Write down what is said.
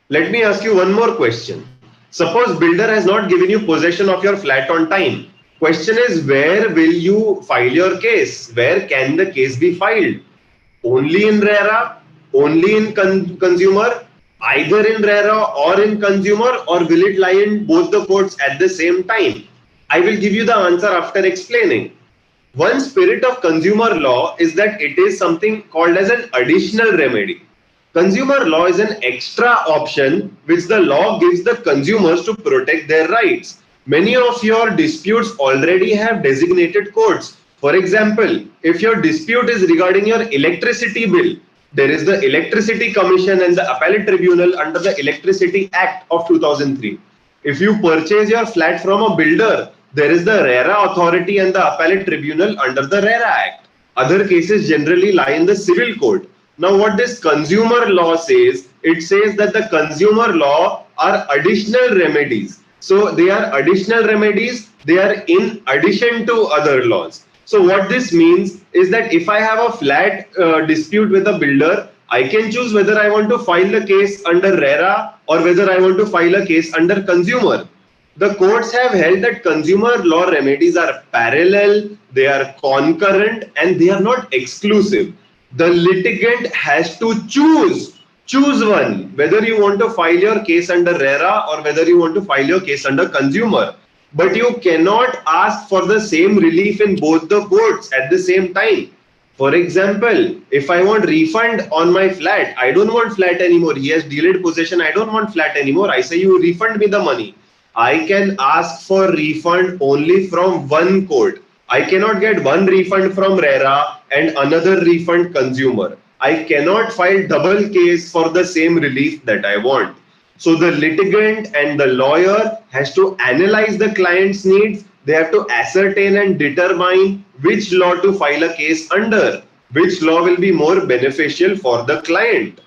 Let me ask you one more question. Suppose builder has not given you possession of your flat on time. Question is, where will you file your case? Where can the case be filed? Only in RERA, only in consumer, either in RERA or in consumer, or will it lie in both the courts at the same time? I will give you the answer after explaining. One spirit of consumer law is that it is something called as an additional remedy. Consumer law is an extra option which the law gives the consumers to protect their rights. Many of your disputes already have designated courts. For example, if your dispute is regarding your electricity bill, there is the Electricity Commission and the Appellate Tribunal under the Electricity Act of 2003. If you purchase your flat from a builder, there is the RERA authority and the Appellate Tribunal under the RERA Act. Other cases generally lie in the civil court. Now, what this consumer law says, it says that the consumer law are additional remedies. So they are additional remedies, they are in addition to other laws. So what this means is that if I have a flat dispute with a builder, I can choose whether I want to file a case under RERA or whether I want to file a case under consumer. The courts have held that consumer law remedies are parallel, they are concurrent, and they are not exclusive. The litigant has to choose one, whether you want to file your case under RERA or whether you want to file your case under consumer. But you cannot ask for the same relief in both the courts at the same time. For example, if I want refund on my flat, I don't want flat anymore. He has delayed possession. I don't want flat anymore. I say you refund me the money. I can ask for refund only from one court. I cannot get one refund from RERA and another refund consumer. I cannot file double case for the same relief that I want. So the litigant and the lawyer has to analyze the client's needs. They have to ascertain and determine which law to file a case under, which law will be more beneficial for the client.